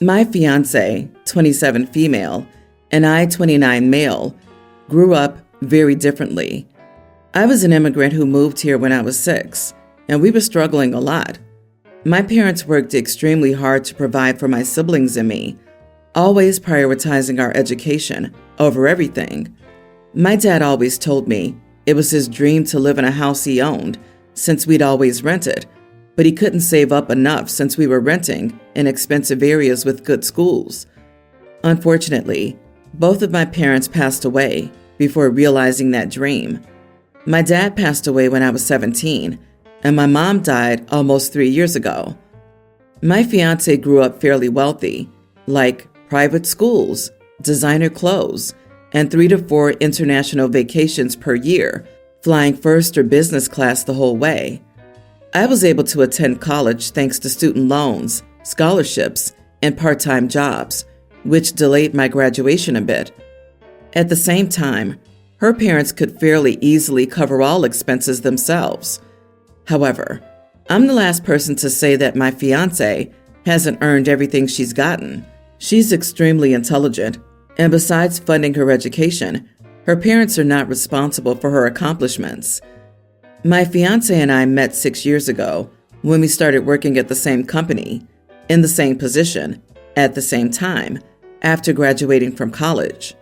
My fiance, 27 female, and I, 29 male, grew up very differently. I was an immigrant who moved here when I was 6, and we were struggling a lot. My parents worked extremely hard to provide for my siblings and me, always prioritizing our education over everything. My dad always told me it was his dream to live in a house he owned, since we'd always rented, but he couldn't save up enough since we were renting in expensive areas with good schools. Unfortunately, both of my parents passed away before realizing that dream. My dad passed away when I was 17, and my mom died almost 3 years ago. My fiance grew up fairly wealthy, like private schools, designer clothes, and 3 to 4 international vacations per year, flying first or business class the whole way. I was able to attend college thanks to student loans, scholarships, and part-time jobs, which delayed my graduation a bit. At the same time, her parents could fairly easily cover all expenses themselves. However, I'm the last person to say that my fiance hasn't earned everything she's gotten. She's extremely intelligent, and besides funding her education, her parents are not responsible for her accomplishments. My fiance and I met 6 years ago when we started working at the same company, in the same position, at the same time, after graduating from college.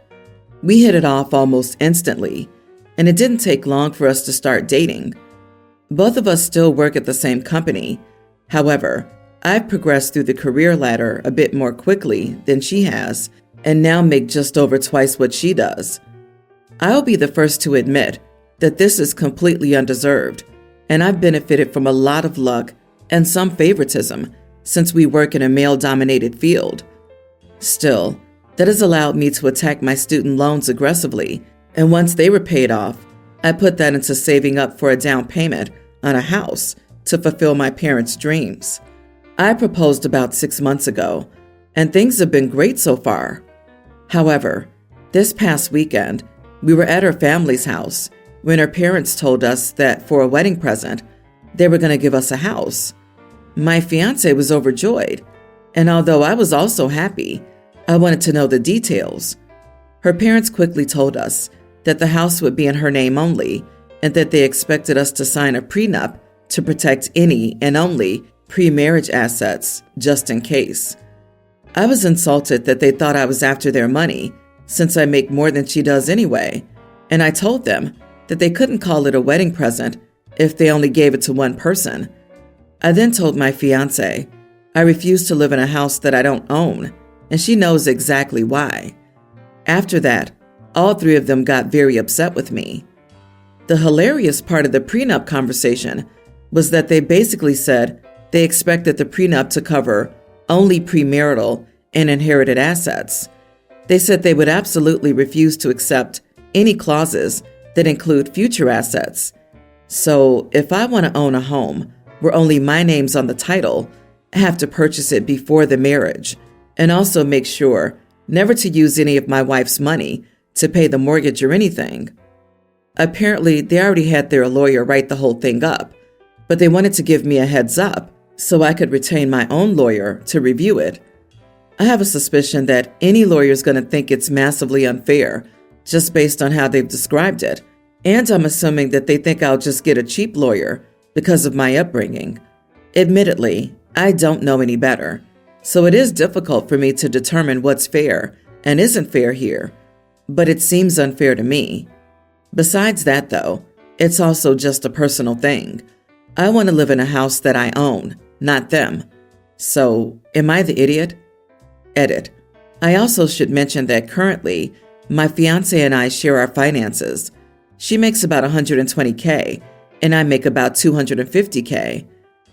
We hit it off almost instantly, and it didn't take long for us to start dating. Both of us still work at the same company. However, I've progressed through the career ladder a bit more quickly than she has, and now make just over twice what she does. I'll be the first to admit that this is completely undeserved, and I've benefited from a lot of luck and some favoritism since we work in a male-dominated field. Still, that has allowed me to attack my student loans aggressively, and once they were paid off, I put that into saving up for a down payment on a house to fulfill my parents' dreams. I proposed about 6 months ago, and things have been great so far. However, this past weekend, we were at her family's house when her parents told us that for a wedding present, they were going to give us a house. My fiance was overjoyed, and although I was also happy, I wanted to know the details. Her parents quickly told us that the house would be in her name only, and that they expected us to sign a prenup to protect any and only pre-marriage assets, just in case. I was insulted that they thought I was after their money, since I make more than she does anyway, and I told them that they couldn't call it a wedding present if they only gave it to one person. I then told my fiance I refuse to live in a house that I don't own, and she knows exactly why. After that, all 3 of them got very upset with me. The hilarious part of the prenup conversation was that they basically said they expected the prenup to cover only premarital and inherited assets. They said they would absolutely refuse to accept any clauses that include future assets. So if I want to own a home where only my name's on the title, I have to purchase it before the marriage, and also make sure never to use any of my wife's money to pay the mortgage or anything. Apparently, they already had their lawyer write the whole thing up, but they wanted to give me a heads up so I could retain my own lawyer to review it. I have a suspicion that any lawyer is going to think it's massively unfair just based on how they've described it, and I'm assuming that they think I'll just get a cheap lawyer because of my upbringing. Admittedly, I don't know any better, so it is difficult for me to determine what's fair and isn't fair here, but it seems unfair to me. Besides that, though, it's also just a personal thing. I want to live in a house that I own, not them. So, am I the idiot? Edit. I also should mention that currently, my fiance and I share our finances. She makes about $120K, and I make about $250K.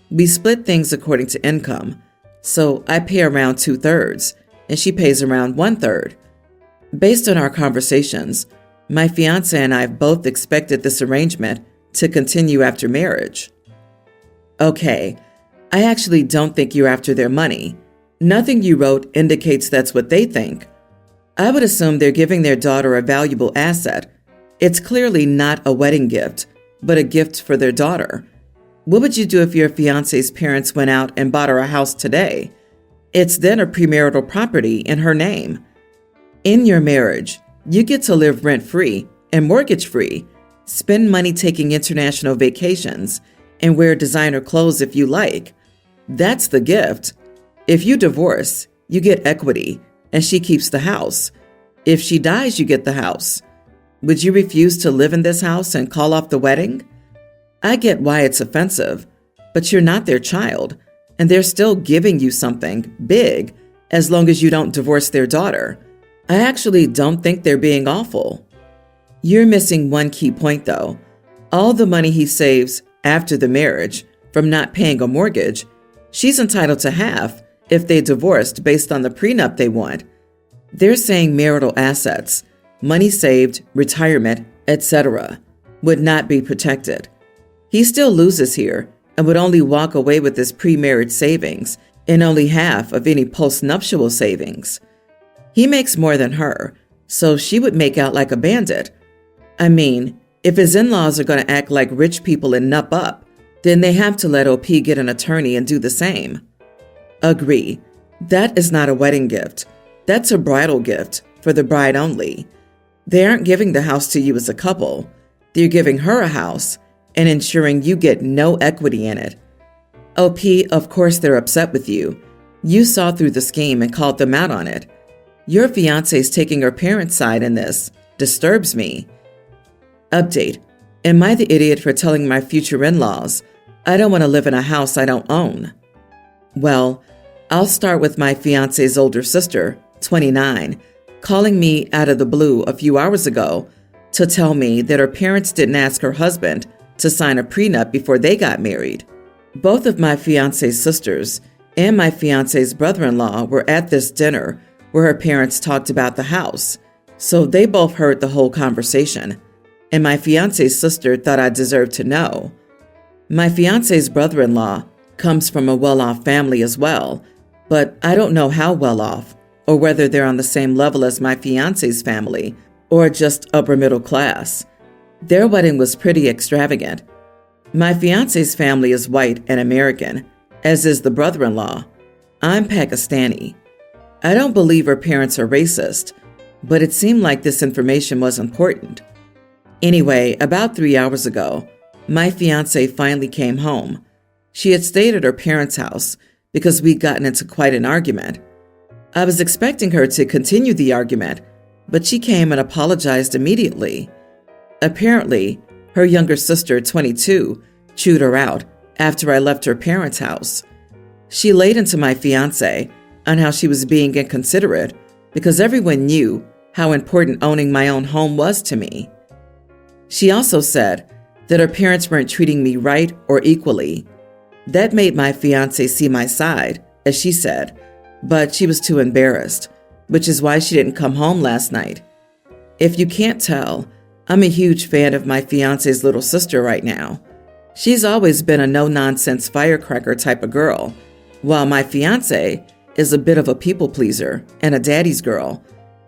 We split things according to income, so I pay around 2/3, and she pays around 1/3. Based on our conversations, my fiance and I both expected this arrangement to continue after marriage. Okay, I actually don't think you're after their money. Nothing you wrote indicates that's what they think. I would assume they're giving their daughter a valuable asset. It's clearly not a wedding gift, but a gift for their daughter. What would you do if your fiance's parents went out and bought her a house today? It's then a premarital property in her name. In your marriage, you get to live rent-free and mortgage-free, spend money taking international vacations, and wear designer clothes if you like. That's the gift. If you divorce, you get equity, and she keeps the house. If she dies, you get the house. Would you refuse to live in this house and call off the wedding? I get why it's offensive, but you're not their child, and they're still giving you something big as long as you don't divorce their daughter. I actually don't think they're being awful. You're missing one key point, though. All the money he saves after the marriage from not paying a mortgage, she's entitled to half if they divorced based on the prenup they want. They're saying marital assets, money saved, retirement, etc., would not be protected. He still loses here and would only walk away with his pre-marriage savings and only half of any post-nuptial savings. He makes more than her, so she would make out like a bandit. I mean, if his in-laws are going to act like rich people and nup up, then they have to let OP get an attorney and do the same. Agree. That is not a wedding gift. That's a bridal gift for the bride only. They aren't giving the house to you as a couple. They're giving her a house and ensuring you get no equity in it. OP, of course they're upset with you. You saw through the scheme and called them out on it. Your fiance's taking her parents' side in this. Disturbs me. Update. Am I the idiot for telling my future in-laws I don't want to live in a house I don't own? Well, I'll start with my fiance's older sister, 29, calling me out of the blue a few hours ago to tell me that her parents didn't ask her husband to sign a prenup before they got married. Both of my fiance's sisters and my fiance's brother-in-law were at this dinner where her parents talked about the house, so they both heard the whole conversation, and my fiance's sister thought I deserved to know. My fiance's brother-in-law comes from a well-off family as well, but I don't know how well-off, or whether they're on the same level as my fiance's family, or just upper middle class. Their wedding was pretty extravagant. My fiance's family is white and American, as is the brother-in-law. I'm Pakistani. I don't believe her parents are racist, but it seemed like this information was important. Anyway, about 3 hours ago, my fiancé finally came home. She had stayed at her parents' house because we'd gotten into quite an argument. I was expecting her to continue the argument, but she came and apologized immediately. Apparently, her younger sister, 22, chewed her out after I left her parents' house. She laid into my fiancé on how she was being inconsiderate because everyone knew how important owning my own home was to me. She also said that her parents weren't treating me right or equally. That made my fiancé see my side, as she said, but she was too embarrassed, which is why she didn't come home last night. If you can't tell, I'm a huge fan of my fiancé's little sister right now. She's always been a no-nonsense firecracker type of girl, while my fiancé is a bit of a people pleaser and a daddy's girl,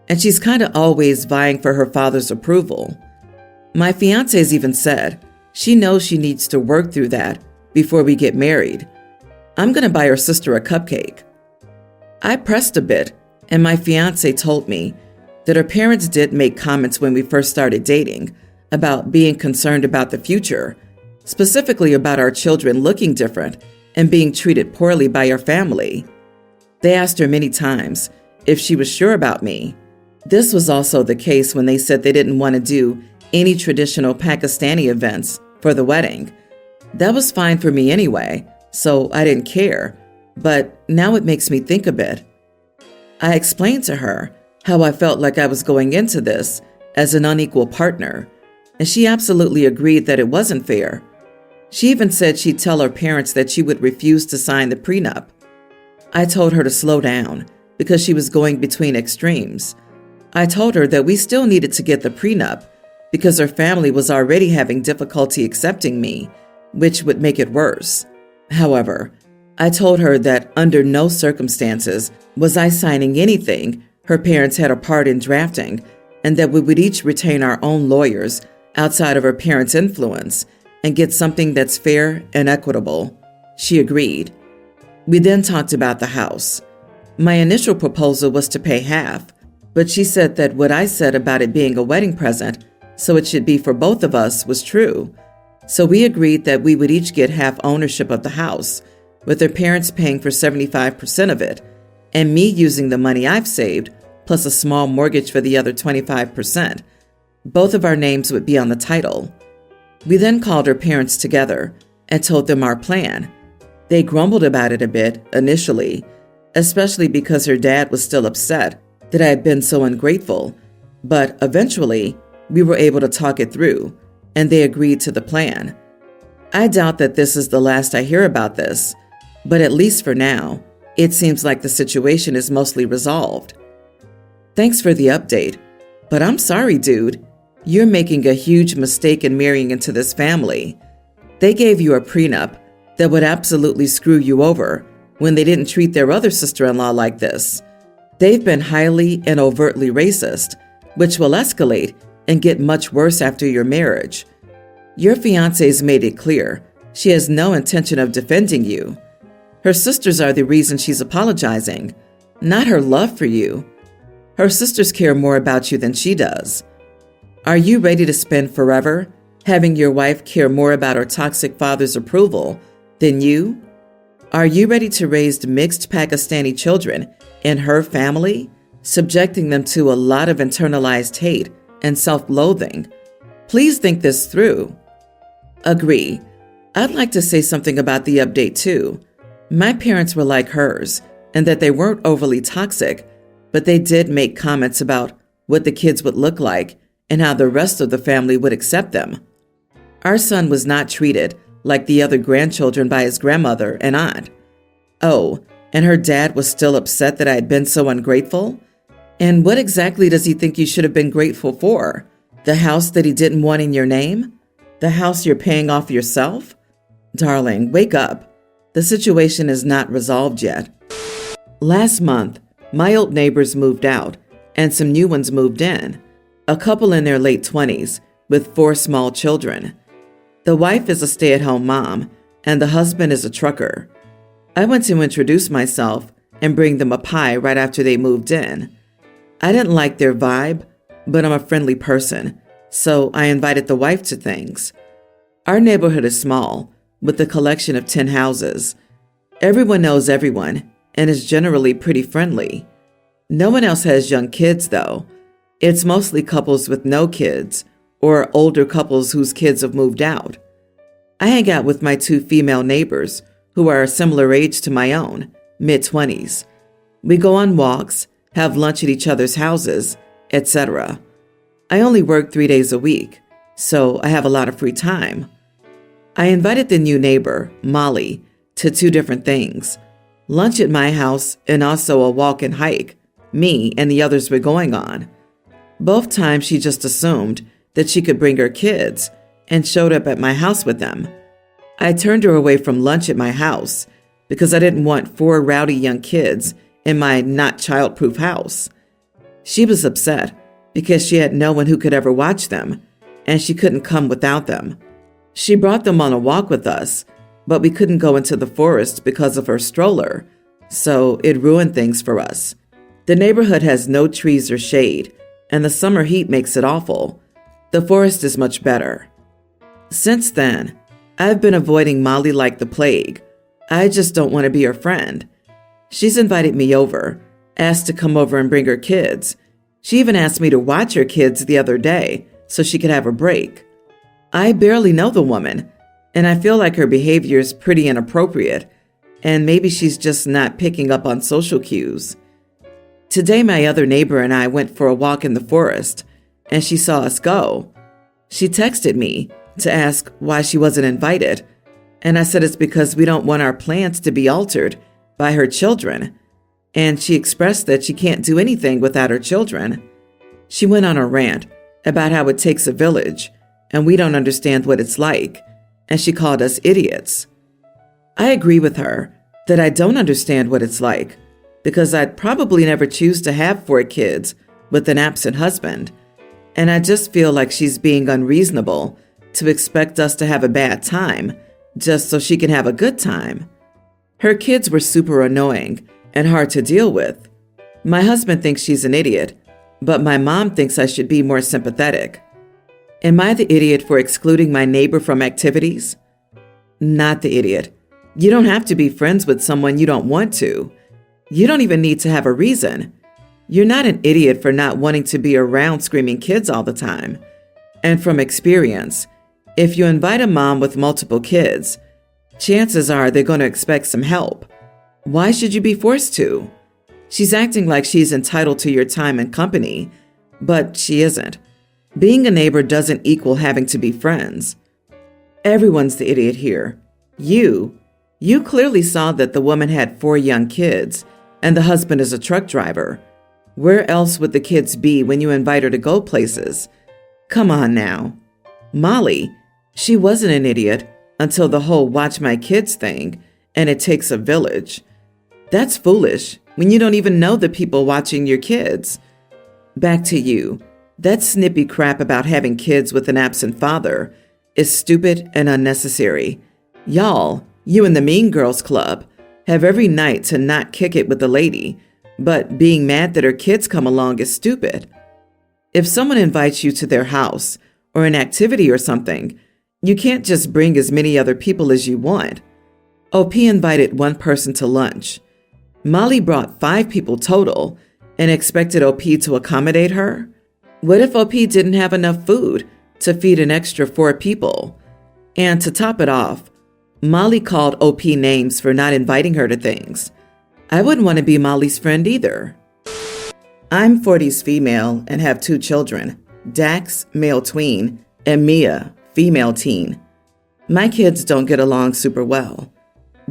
and she's kind of always vying for her father's approval. My fiancé's even said she knows she needs to work through that before we get married. I'm going to buy her sister a cupcake. I pressed a bit, and my fiancé told me that her parents did make comments when we first started dating about being concerned about the future, specifically about our children looking different and being treated poorly by our family. They asked her many times if she was sure about me. This was also the case when they said they didn't want to do any traditional Pakistani events for the wedding. That was fine for me anyway, so I didn't care, but now it makes me think a bit. I explained to her how I felt like I was going into this as an unequal partner, and she absolutely agreed that it wasn't fair. She even said she'd tell her parents that she would refuse to sign the prenup. I told her to slow down because she was going between extremes. I told her that we still needed to get the prenup because her family was already having difficulty accepting me, which would make it worse. However, I told her that under no circumstances was I signing anything her parents had a part in drafting, and that we would each retain our own lawyers outside of her parents' influence and get something that's fair and equitable. She agreed. We then talked about the house. My initial proposal was to pay half, but she said that what I said about it being a wedding present, so it should be for both of us, was true. So we agreed that we would each get half ownership of the house, with their parents paying for 75% of it, and me using the money I've saved, plus a small mortgage for the other 25%. Both of our names would be on the title. We then called her parents together and told them our plan. They grumbled about it a bit initially, especially because her dad was still upset that I had been so ungrateful, but eventually we were able to talk it through, and they agreed to the plan. I doubt that this is the last I hear about this, but at least for now, it seems like the situation is mostly resolved. Thanks for the update, but I'm sorry, dude. You're making a huge mistake in marrying into this family. They gave you a prenup that would absolutely screw you over when they didn't treat their other sister-in-law like this. They've been highly and overtly racist, which will escalate and get much worse after your marriage. Your fiancé's made it clear she has no intention of defending you. Her sisters are the reason she's apologizing, not her love for you. Her sisters care more about you than she does. Are you ready to spend forever having your wife care more about her toxic father's approval than you? Are you ready to raise mixed Pakistani children in her family, subjecting them to a lot of internalized hate and self-loathing? Please think this through. Agree. I'd like to say something about the update too. My parents were like hers, and that they weren't overly toxic, but they did make comments about what the kids would look like and how the rest of the family would accept them. Our son was not treated like the other grandchildren by his grandmother and aunt. Oh, and her dad was still upset that I had been so ungrateful? And what exactly does he think you should have been grateful for? The house that he didn't want in your name? The house you're paying off yourself? Darling, wake up. The situation is not resolved yet. Last month, my old neighbors moved out and some new ones moved in. A couple in their late 20s with 4 small children. The wife is a stay-at-home mom and the husband is a trucker. I went to introduce myself and bring them a pie right after they moved in. I didn't like their vibe, but I'm a friendly person, so I invited the wife to things. Our neighborhood is small, with a collection of 10 houses. Everyone knows everyone and is generally pretty friendly. No one else has young kids, though. It's mostly couples with no kids or older couples whose kids have moved out. I hang out with my 2 female neighbors who are a similar age to my own, mid-20s. We go on walks, have lunch at each other's houses, etc. I only work 3 days a week, so I have a lot of free time. I invited the new neighbor, Molly, to 2 different things. Lunch at my house and also a walk and hike me and the others were going on. Both times she just assumed that she could bring her kids and showed up at my house with them. I turned her away from lunch at my house because I didn't want 4 rowdy young kids in my not childproof house. She was upset because she had no one who could ever watch them, and she couldn't come without them. She brought them on a walk with us, but we couldn't go into the forest because of her stroller, so it ruined things for us. The neighborhood has no trees or shade, and the summer heat makes it awful. The forest is much better. Since then, I've been avoiding Molly like the plague. I just don't want to be her friend. She's invited me over, asked to come over and bring her kids. She even asked me to watch her kids the other day so she could have a break. I barely know the woman, and I feel like her behavior is pretty inappropriate, and maybe she's just not picking up on social cues. Today, my other neighbor and I went for a walk in the forest, and she saw us go. She texted me to ask why she wasn't invited, and I said it's because we don't want our plans to be altered by her children, and she expressed that she can't do anything without her children. She went on a rant about how it takes a village, and we don't understand what it's like, and she called us idiots. I agree with her that I don't understand what it's like, because I'd probably never choose to have 4 kids with an absent husband, and I just feel like she's being unreasonable to expect us to have a bad time just so she can have a good time. Her kids were super annoying and hard to deal with. My husband thinks she's an idiot, but my mom thinks I should be more sympathetic. Am I the idiot for excluding my neighbor from activities? Not the idiot. You don't have to be friends with someone you don't want to. You don't even need to have a reason. You're not an idiot for not wanting to be around screaming kids all the time. And from experience, if you invite a mom with multiple kids, chances are they're going to expect some help. Why should you be forced to? She's acting like she's entitled to your time and company, but she isn't. Being a neighbor doesn't equal having to be friends. Everyone's the idiot here. You clearly saw that the woman had 4 young kids and the husband is a truck driver. Where else would the kids be when you invite her to go places? Come on now. Molly, she wasn't an idiot until the whole watch my kids thing, and it takes a village. That's foolish when you don't even know the people watching your kids. Back to you. That snippy crap about having kids with an absent father is stupid and unnecessary. Y'all, you and the Mean Girls Club, have every night to not kick it with the lady, but being mad that her kids come along is stupid. If someone invites you to their house or an activity or something, you can't just bring as many other people as you want. OP invited 1 person to lunch. Molly brought 5 people total and expected OP to accommodate her. What if OP didn't have enough food to feed an extra 4 people? And to top it off, Molly called OP names for not inviting her to things. I wouldn't want to be Molly's friend either. I'm 40s female and have 2 children, Dax, male tween, and Mia, female teen. My kids don't get along super well.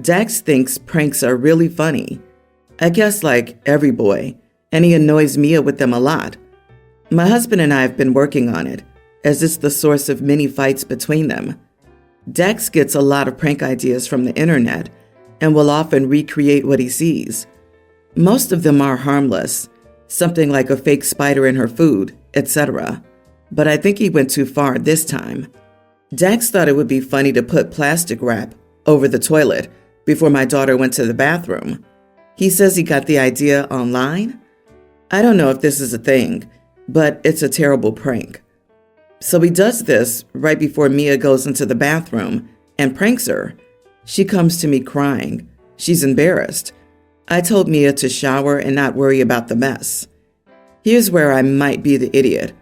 Dax thinks pranks are really funny. I guess like every boy, and he annoys Mia with them a lot. My husband and I have been working on it, as it's the source of many fights between them. Dax gets a lot of prank ideas from the internet and will often recreate what he sees. Most of them are harmless, something like a fake spider in her food, etc. But I think he went too far this time. Dax thought it would be funny to put plastic wrap over the toilet before my daughter went to the bathroom. He says he got the idea online. I don't know if this is a thing, but it's a terrible prank. So he does this right before Mia goes into the bathroom and pranks her. She comes to me crying. She's embarrassed. I told Mia to shower and not worry about the mess. Here's where I might be the idiot.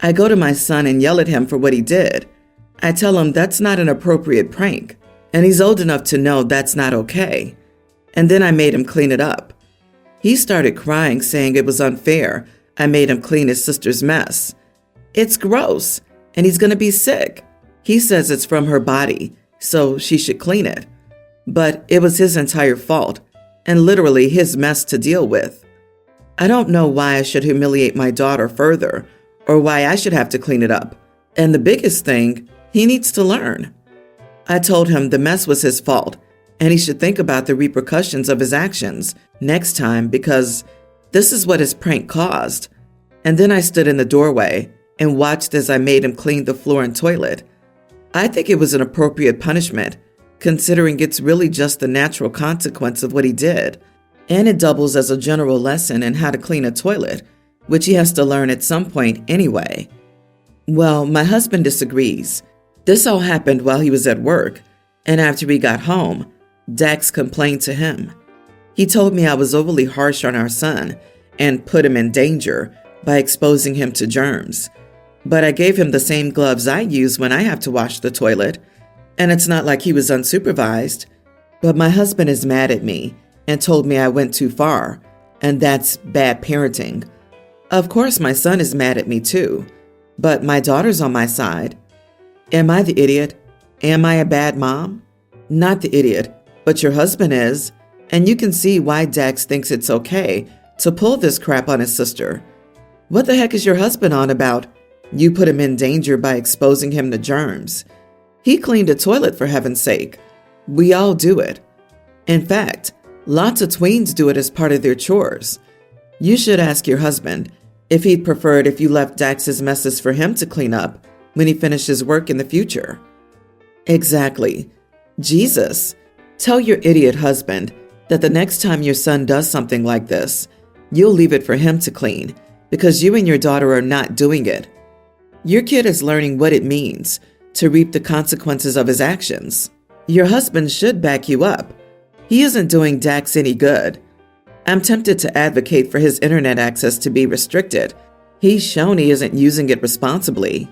I go to my son and yell at him for what he did. I tell him that's not an appropriate prank, and he's old enough to know that's not okay. And then I made him clean it up. He started crying, saying it was unfair. I made him clean his sister's mess. It's gross, and he's going to be sick. He says it's from her body, so she should clean it. But it was his entire fault, and literally his mess to deal with. I don't know why I should humiliate my daughter further, or why I should have to clean it up. And the biggest thing, he needs to learn. I told him the mess was his fault, and he should think about the repercussions of his actions next time, because this is what his prank caused. And then I stood in the doorway and watched as I made him clean the floor and toilet. I think it was an appropriate punishment, considering it's really just the natural consequence of what he did. And it doubles as a general lesson in how to clean a toilet, which he has to learn at some point anyway. Well, my husband disagrees. This all happened while he was at work, and after we got home, Dax complained to him. He told me I was overly harsh on our son and put him in danger by exposing him to germs. But I gave him the same gloves I use when I have to wash the toilet, and it's not like he was unsupervised. But my husband is mad at me and told me I went too far, and that's bad parenting. Of course, my son is mad at me too, but my daughter's on my side. Am I the idiot? Am I a bad mom? Not the idiot, but your husband is, and you can see why Dax thinks it's okay to pull this crap on his sister. What the heck is your husband on about? You put him in danger by exposing him to germs. He cleaned a toilet, for heaven's sake. We all do it. In fact, lots of tweens do it as part of their chores. You should ask your husband if he'd prefer it if you left Dax's messes for him to clean up when he finishes work in the future. Exactly. Jesus, tell your idiot husband that the next time your son does something like this, you'll leave it for him to clean because you and your daughter are not doing it. Your kid is learning what it means to reap the consequences of his actions. Your husband should back you up. He isn't doing Dax any good. I'm tempted to advocate for his internet access to be restricted. He's shown he isn't using it responsibly.